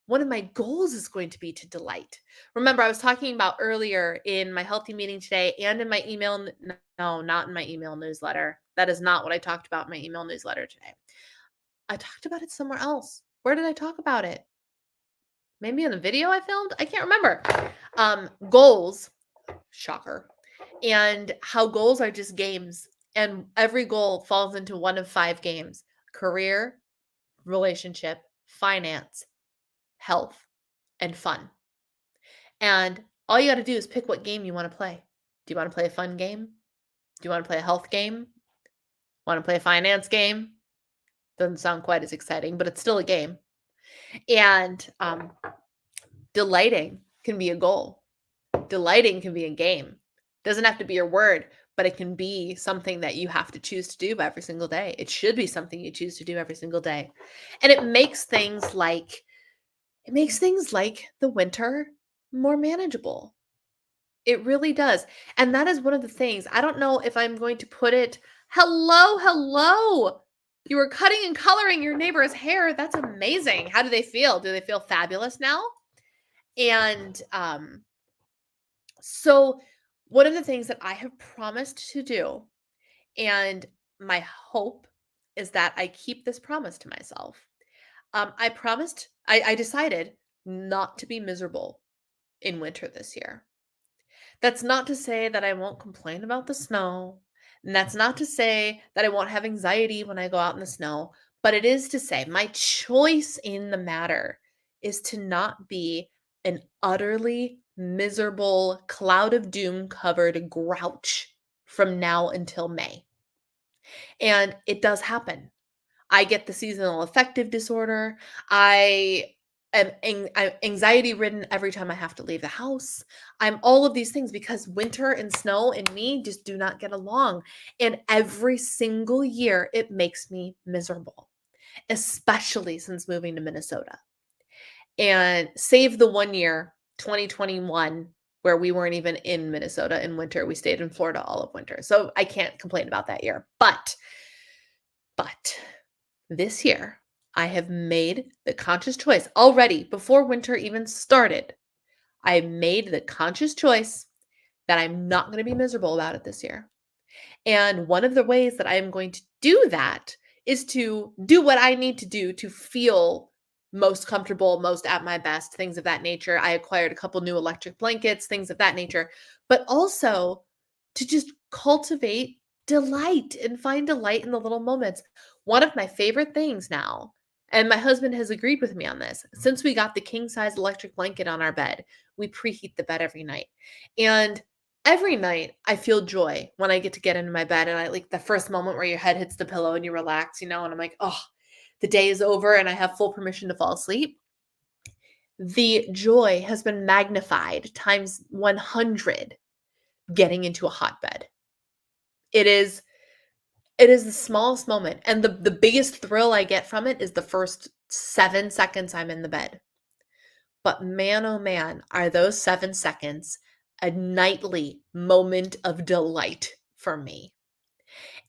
one of my goals is going to be to delight. Remember, I was talking about earlier in my healthy meeting today and in my email. No, not in my email newsletter. That is not what I talked about in my email newsletter today. I talked about it somewhere else. Where did I talk about it? Maybe in the video I filmed? I can't remember. Goals, shocker, and how goals are just games. And every goal falls into one of 5 games: career, relationship, finance, health, and fun. And all you got to do is pick what game you want to play. Do you want to play a fun game? Do you want to play a health game? Want to play a finance game? Doesn't sound quite as exciting, but it's still a game. And delighting can be a goal. Delighting can be a game. Doesn't have to be your word, but it can be something that you have to choose to do every single day. It should be something you choose to do every single day. And it makes things like the winter more manageable. It really does. And that is one of the things. I don't know if I'm going to put it. Hello, hello. You were cutting and coloring your neighbor's hair. That's amazing. How do they feel? Do they feel fabulous now? And so one of the things that I have promised to do, and my hope is that I keep this promise to myself. I decided not to be miserable in winter this year. That's not to say that I won't complain about the snow. And that's not to say that I won't have anxiety when I go out in the snow. But it is to say my choice in the matter is to not be an utterly miserable, cloud of doom covered grouch from now until May. And it does happen. I get the seasonal affective disorder. I'm anxiety ridden every time I have to leave the house. I'm all of these things because winter and snow and me just do not get along. And every single year, it makes me miserable, especially since moving to Minnesota. And save the one year, 2021, where we weren't even in Minnesota in winter. We stayed in Florida all of winter. So I can't complain about that year. But this year, I have made the conscious choice already before winter even started. I made the conscious choice that I'm not going to be miserable about it this year. And one of the ways that I am going to do that is to do what I need to do to feel most comfortable, most at my best, things of that nature. I acquired a couple new electric blankets, things of that nature, but also to just cultivate delight and find delight in the little moments. One of my favorite things now, and my husband has agreed with me on this, since we got the king size electric blanket on our bed, we preheat the bed every night. And every night I feel joy when I get into my bed and I like the first moment where your head hits the pillow and you relax, and I'm like, oh, the day is over and I have full permission to fall asleep. The joy has been magnified times 100 getting into a hotbed. It is the smallest moment. And the biggest thrill I get from it is the first 7 seconds I'm in the bed. But man, oh man, are those 7 seconds a nightly moment of delight for me.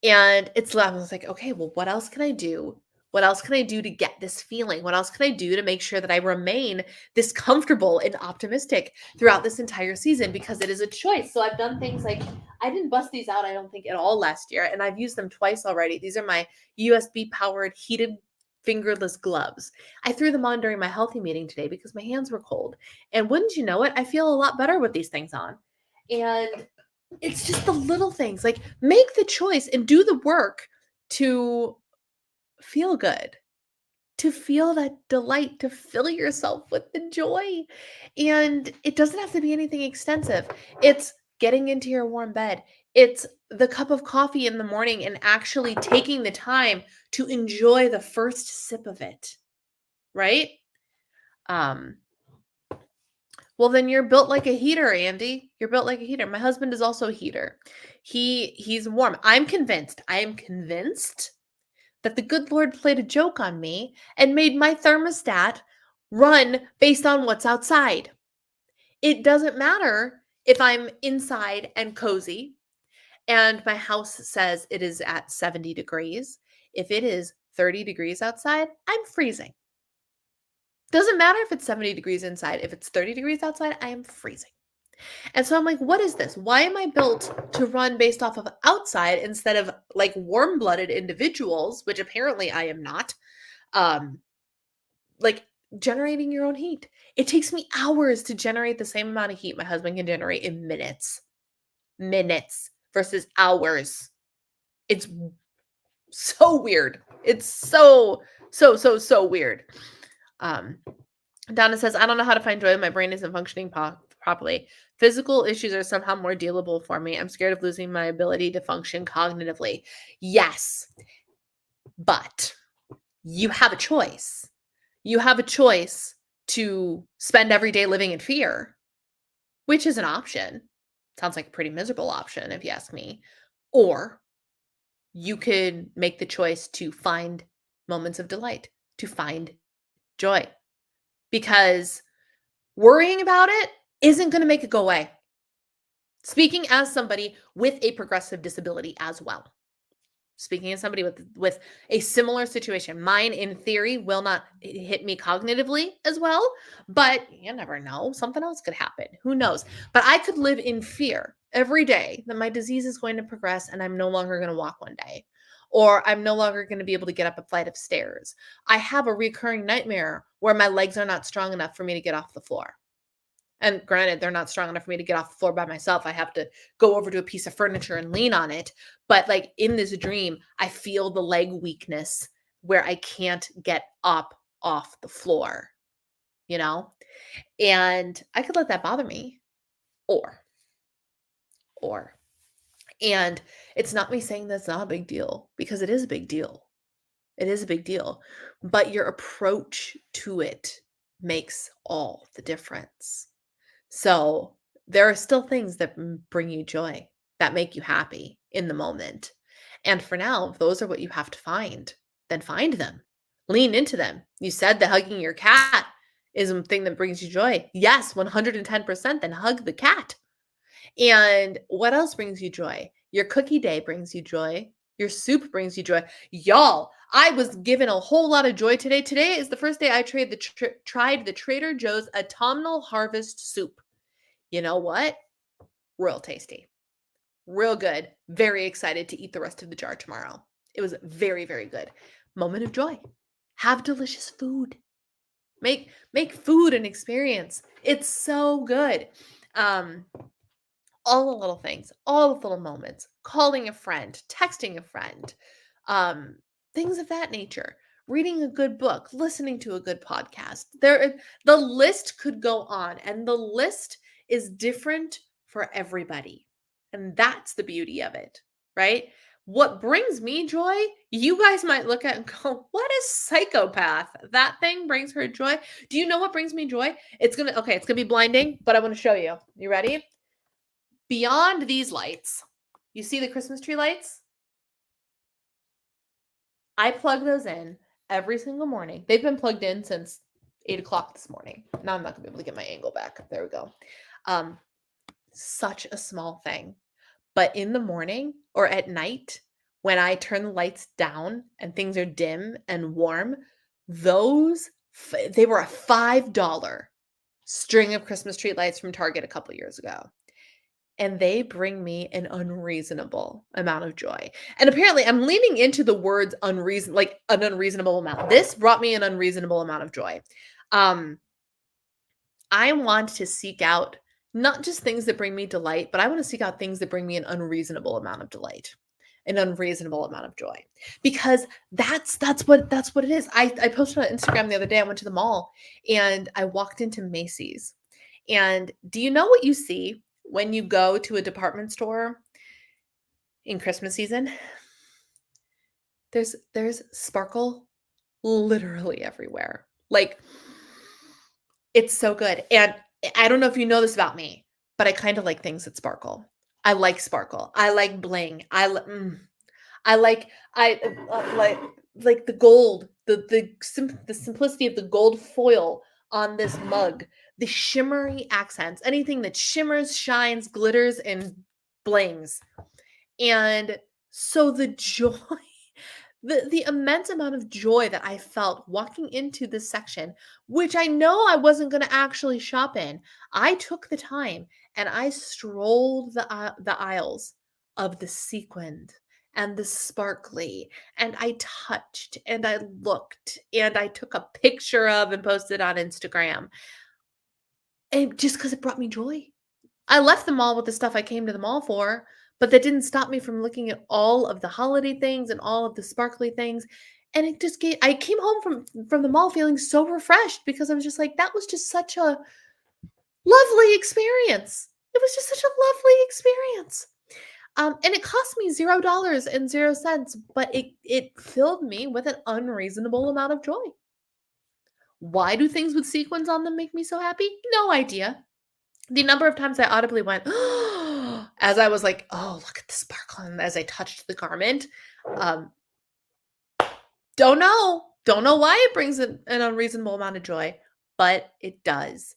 And I was like, okay, well, what else can I do? What else can I do to get this feeling? What else can I do to make sure that I remain this comfortable and optimistic throughout this entire season? Because it is a choice. So I've done things like I didn't bust these out, I don't think, at all last year. And I've used them twice already. These are my USB powered heated fingerless gloves. I threw them on during my healthy meeting today because my hands were cold. And wouldn't you know it, I feel a lot better with these things on. And it's just the little things. Like, make the choice and do the work to feel good, to feel that delight, to fill yourself with the joy. And it doesn't have to be anything extensive. It's getting into your warm bed. It's the cup of coffee in the morning and actually taking the time to enjoy the first sip of it, right? Um, Well, then you're built like a heater, Andy. You're built like a heater. My husband is also a heater. He's warm. I am convinced that the good Lord played a joke on me and made my thermostat run based on what's outside. It doesn't matter if I'm inside and cozy and my house says it is at 70 degrees. If it is 30 degrees outside, I'm freezing. Doesn't matter if it's 70 degrees inside. If it's 30 degrees outside, I am freezing. And so I'm like, what is this? Why am I built to run based off of outside instead of like warm-blooded individuals, which apparently I am not, um, like generating your own heat? It takes me hours to generate the same amount of heat my husband can generate in minutes. Minutes versus hours. It's so weird. It's so weird. Um, Donna says, I don't know how to find joy. My brain isn't functioning properly. Physical issues are somehow more dealable for me. I'm scared of losing my ability to function cognitively. Yes, but you have a choice. You have a choice to spend every day living in fear, which is an option. Sounds like a pretty miserable option, if you ask me. Or you could make the choice to find moments of delight, to find joy. Because worrying about it isn't going to make it go away. Speaking as somebody with a progressive disability as well. Speaking as somebody with a similar situation, mine in theory will not hit me cognitively as well, but you never know. Something else could happen. Who knows? But I could live in fear every day that my disease is going to progress and I'm no longer going to walk one day, or I'm no longer going to be able to get up a flight of stairs. I have a recurring nightmare where my legs are not strong enough for me to get off the floor. And granted, they're not strong enough for me to get off the floor by myself. I have to go over to a piece of furniture and lean on it. But like in this dream, I feel the leg weakness where I can't get up off the floor, you know? And I could let that bother me. Or, or. And it's not me saying that's not a big deal, because it is a big deal. It is a big deal. But your approach to it makes all the difference. So there are still things that bring you joy, that make you happy in the moment. And for now, if those are what you have to find, then find them. Lean into them. You said that hugging your cat is a thing that brings you joy. Yes, 110%, then hug the cat. And what else brings you joy? Your cookie day brings you joy. Your soup brings you joy. Y'all, I was given a whole lot of joy today. Today is the first day I tried the Trader Joe's Autumnal Harvest Soup. You know what? Real tasty. Real good. Very excited to eat the rest of the jar tomorrow. It was very, very good. Moment of joy. Have delicious food. Make food an experience. It's so good. Um, all the little things, all the little moments, calling a friend, texting a friend, um, things of that nature, reading a good book, listening to a good podcast. The list could go on, and the list is different for everybody. And that's the beauty of it, right? What brings me joy, you guys might look at and go, what a psychopath. That thing brings her joy. Do you know what brings me joy? It's going to be blinding, but I want to show you. You ready? Beyond these lights, you see the Christmas tree lights? I plug those in every single morning. They've been plugged in since 8 o'clock this morning. Now I'm not gonna be able to get my angle back. There we go. Such a small thing. But in the morning or at night, when I turn the lights down and things are dim and warm, those they were a $5 string of Christmas tree lights from Target a couple years ago. And they bring me an unreasonable amount of joy. And apparently I'm leaning into the words like an unreasonable amount. This brought me an unreasonable amount of joy. Um, I want to seek out not just things that bring me delight, but I want to seek out things that bring me an unreasonable amount of delight, an unreasonable amount of joy. Because that's what it is. I posted on Instagram the other day. I went to the mall and I walked into Macy's. And do you know what you see when you go to a department store in Christmas season? There's sparkle literally everywhere. Like, it's so good. And I don't know if you know this about me, but I kind of like things that sparkle. I like sparkle. I like bling. I like the gold, the simplicity of the gold foil on this mug, the shimmery accents, anything that shimmers, shines, glitters, and blings. And so the joy, the immense amount of joy that I felt walking into this section, which I know I wasn't going to actually shop in, I took the time and I strolled the aisles of the sequined and the sparkly, and I touched and I looked and I took a picture of and posted on Instagram. And just because it brought me joy. I left the mall with the stuff I came to the mall for, but that didn't stop me from looking at all of the holiday things and all of the sparkly things. And it just I came home from the mall feeling so refreshed because I was just like, that was just such a lovely experience. It was just such a lovely experience. And it cost me $0 but it filled me with an unreasonable amount of joy. Why do things with sequins on them make me so happy? No idea. The number of times I audibly went, "Oh," as I was like, "Oh, look at the sparkle," and as I touched the garment. Um, don't know. Don't know why it brings an unreasonable amount of joy, but it does.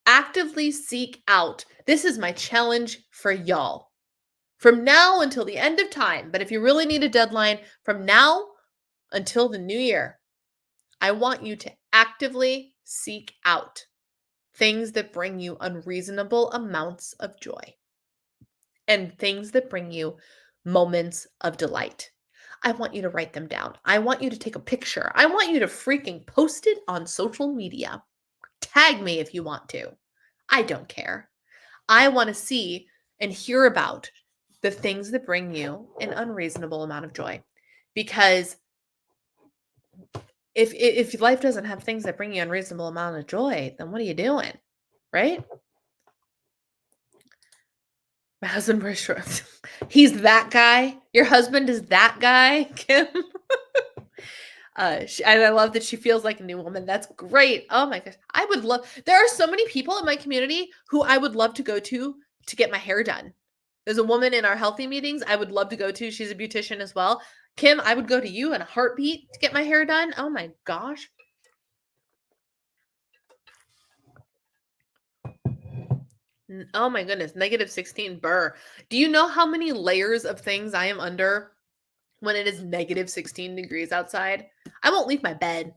Actively seek out. This is my challenge for y'all. From now until the end of time, but if you really need a deadline, from now until the new year, I want you to actively seek out things that bring you unreasonable amounts of joy and things that bring you moments of delight. I want you to write them down. I want you to take a picture. I want you to freaking post it on social media. Tag me if you want to. I don't care. I want to see and hear about the things that bring you an unreasonable amount of joy. Because if life doesn't have things that bring you an unreasonable amount of joy, then what are you doing? Right? My husband wears shorts. He's that guy. Your husband is that guy, Kim. And I love that she feels like a new woman. That's great. Oh my gosh. I would love, there are so many people in my community who I would love to go to get my hair done. There's a woman in our healthy meetings I would love to go to. She's a beautician as well. Kim, I would go to you in a heartbeat to get my hair done. Oh my gosh. Oh my goodness. -16 burr. Do you know how many layers of things I am under when it is -16 degrees outside? I won't leave my bed.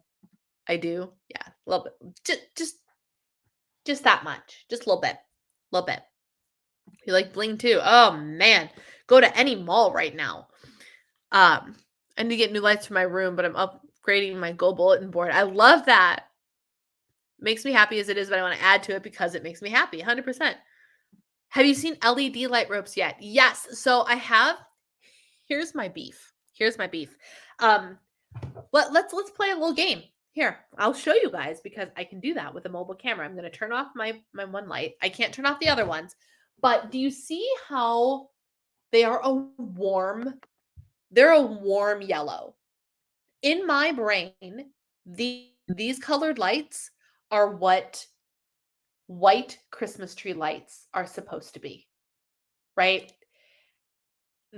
I do. Yeah, a little bit. Just that much. Just a little bit. A little bit. You like bling too? Oh man. Go to any mall right now. I need to get new lights for my room, but I'm upgrading my gold bulletin board. I love that. Makes me happy as it is, but I want to add to it because it makes me happy. 100%. Have you seen LED light ropes yet? Yes. So I have. Here's my beef. Here's my beef. Let's play a little game. Here, I'll show you guys because I can do that with a mobile camera. I'm going to turn off my one light. I can't turn off the other ones. But do you see how they are they're a warm yellow. In my brain, these colored lights are what white Christmas tree lights are supposed to be. Right?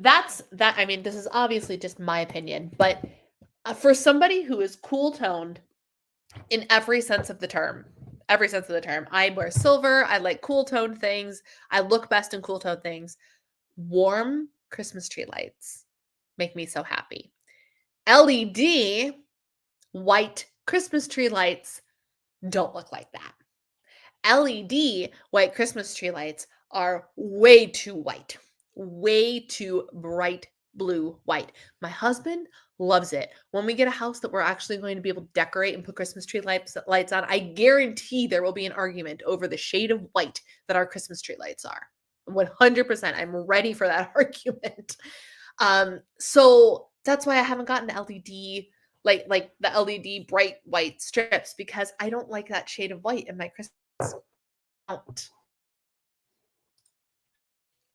I mean, this is obviously just my opinion, but for somebody who is cool toned in every sense of the term, I wear silver. I like cool toned things. I look best in cool toned things. Warm Christmas tree lights make me so happy. LED white Christmas tree lights don't look like that. LED white Christmas tree lights are way too white, way too bright blue white. My husband loves it. When we get a house that we're actually going to be able to decorate and put Christmas tree lights on, I guarantee there will be an argument over the shade of white that our Christmas tree lights are. 100%. I'm ready for that argument. So that's why I haven't gotten LED like the LED bright white strips, because I don't like that shade of white in my Christmas. Out.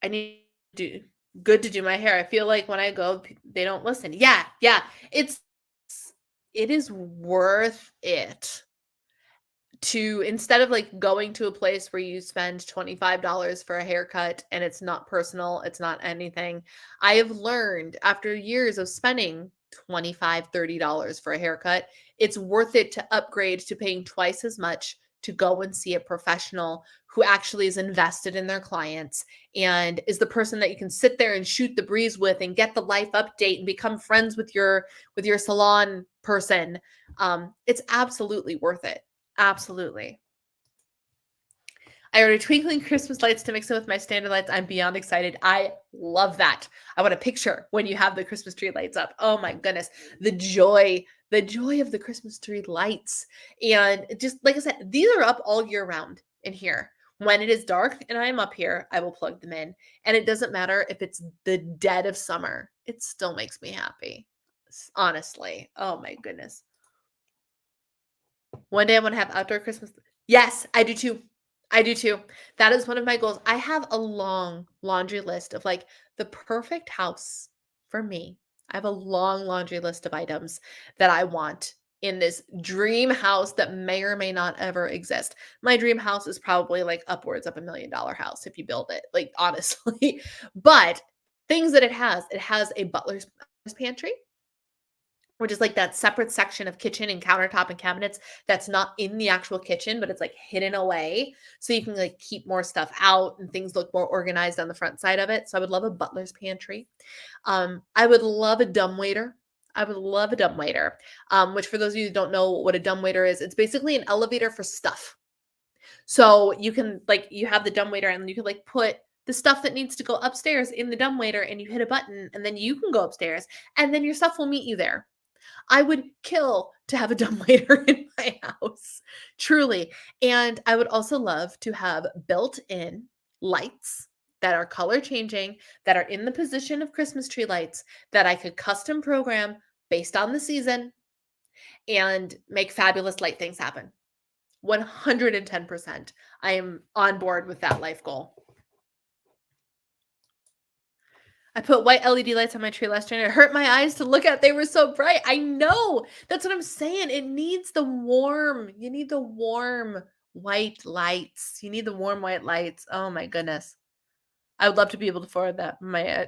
I need to do good to do my hair. I feel like when I go, they don't listen. Yeah, yeah. It is worth it to, instead of like going to a place where you spend $25 for a haircut and it's not personal, it's not anything. I have learned after years of spending $25, $30 for a haircut, it's worth it to upgrade to paying twice as much to go and see a professional who actually is invested in their clients and is the person that you can sit there and shoot the breeze with and get the life update and become friends with your salon person. It's absolutely worth it. Absolutely. I ordered twinkling Christmas lights to mix in with my standard lights. I'm beyond excited. I love that. I want a picture when you have the Christmas tree lights up. Oh my goodness. The joy of the Christmas tree lights. And just like I said, these are up all year round in here. When it is dark and I'm up here, I will plug them in. And it doesn't matter if it's the dead of summer. It still makes me happy. Honestly. Oh my goodness. One day I want to have outdoor Christmas. Yes, I do too. I do too. That is one of my goals. I have a long laundry list of like the perfect house for me. I have a long laundry list of items that I want in this dream house that may or may not ever exist. My dream house is probably like upwards of $1 million house if you build it, like honestly. But things that it has a butler's pantry, which is like that separate section of kitchen and countertop and cabinets that's not in the actual kitchen, but it's like hidden away. So you can like keep more stuff out and things look more organized on the front side of it. So I would love a butler's pantry. I would love a dumbwaiter. I would love a dumbwaiter, which for those of you who don't know what a dumbwaiter is, it's basically an elevator for stuff. So you can like, you have the dumbwaiter and you can like put the stuff that needs to go upstairs in the dumbwaiter and you hit a button and then you can go upstairs and then your stuff will meet you there. I would kill to have a dumbwaiter in my house, truly. And I would also love to have built-in lights that are color changing, that are in the position of Christmas tree lights that I could custom program based on the season and make fabulous light things happen. 110%. I am on board with that life goal. I put white LED lights on my tree last year and it hurt my eyes to look at. They were so bright. I know. That's what I'm saying. It needs the warm. You need the warm white lights. You need the warm white lights. Oh my goodness. I would love to be able to afford that. My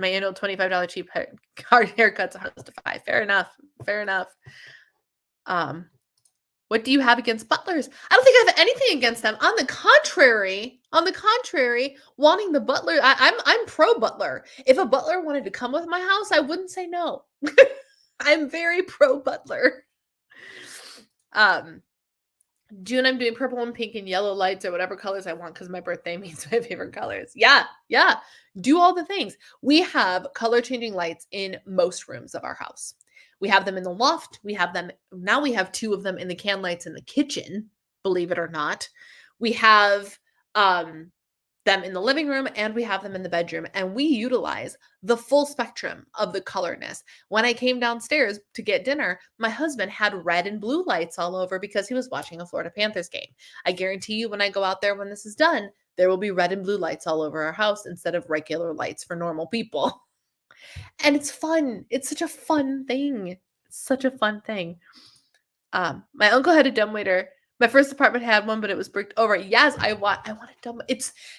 annual $25 cheap card haircut's $105. Fair enough. Fair enough. What do you have against butlers? I don't think I have anything against them. On the contrary, wanting the butler, I'm pro butler. If a butler wanted to come with my house, I wouldn't say no. I'm very pro butler. June, I'm doing purple and pink and yellow lights or whatever colors I want because my birthday means my favorite colors. Yeah. Do all the things. We have color changing lights in most rooms of our house. We have them in the loft. We have 2 of them in the can lights in the kitchen, believe it or not. We have them in the living room and we have them in the bedroom, and we utilize the full spectrum of the colorness. When I came downstairs to get dinner, my husband had red and blue lights all over because he was watching a Florida Panthers game. I guarantee you when I go out there when this is done, there will be red and blue lights all over our house instead of regular lights for normal people. And it's fun. It's such a fun thing. It's such a fun thing. My uncle had a dumbwaiter. My first apartment had one, but it was bricked over. Yes, I want a dumb.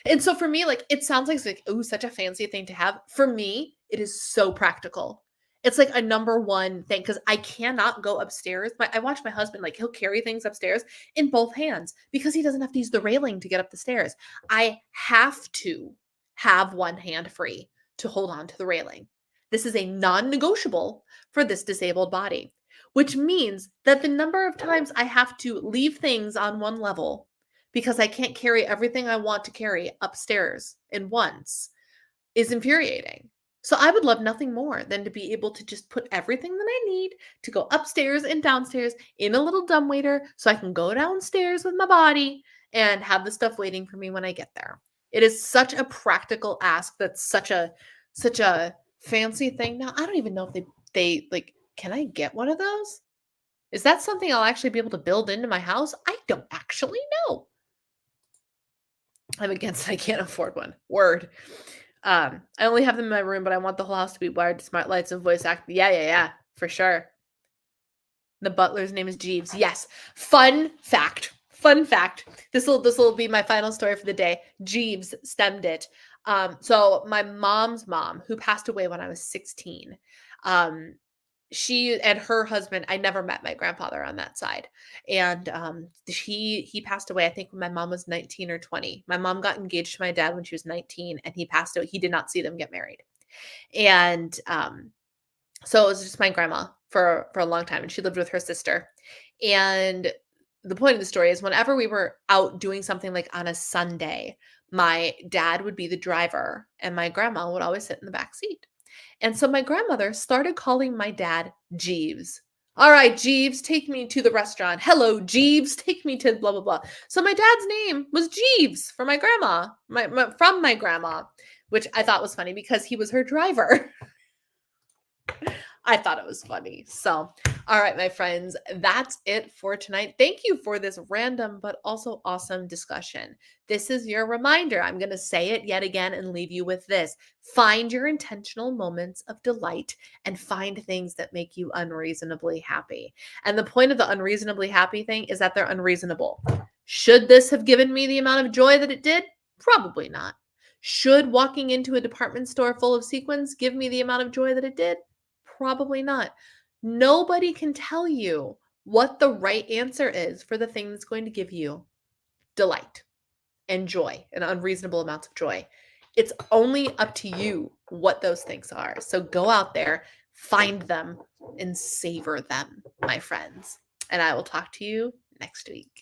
And so for me, like it sounds like ooh, such a fancy thing to have. For me, it is so practical. It's like a number one thing because I cannot go upstairs. I watch my husband, like he'll carry things upstairs in both hands because he doesn't have to use the railing to get up the stairs. I have to have one hand free to hold on to the railing. This is a non-negotiable for this disabled body, which means that the number of times I have to leave things on one level because I can't carry everything I want to carry upstairs in once is infuriating. So I would love nothing more than to be able to just put everything that I need to go upstairs and downstairs in a little dumbwaiter so I can go downstairs with my body and have the stuff waiting for me when I get there. It is such a practical ask that's such a fancy thing. Now, I don't even know if they like can I get one of those? Is that something I'll actually be able to build into my house? I don't actually know. I'm against I can't afford one. Word. I only have them in my room, but I want the whole house to be wired to smart lights and voice act. Yeah, for sure. The butler's name is Jeeves. Yes. Fun fact. Fun fact. This will be my final story for the day. Jeeves stemmed it. So my mom's mom, who passed away when I was 16, she and her husband, I never met my grandfather on that side. And he passed away, I think, when my mom was 19 or 20. My mom got engaged to my dad when she was 19, and he passed away. He did not see them get married. And so it was just my grandma for a long time, and she lived with her sister. And the point of the story is whenever we were out doing something like on a Sunday, my dad would be the driver and my grandma would always sit in the back seat. And so my grandmother started calling my dad Jeeves. All right, Jeeves, take me to the restaurant. Hello, Jeeves, take me to blah, blah, blah. So my dad's name was Jeeves for my grandma, from my grandma, which I thought was funny because he was her driver. I thought it was funny. So, all right, my friends, that's it for tonight. Thank you for this random but also awesome discussion. This is your reminder. I'm going to say it yet again and leave you with this. Find your intentional moments of delight and find things that make you unreasonably happy. And the point of the unreasonably happy thing is that they're unreasonable. Should this have given me the amount of joy that it did? Probably not. Should walking into a department store full of sequins give me the amount of joy that it did? Probably not. Nobody can tell you what the right answer is for the thing that's going to give you delight and joy and unreasonable amounts of joy. It's only up to you what those things are. So go out there, find them, and savor them, my friends. And I will talk to you next week.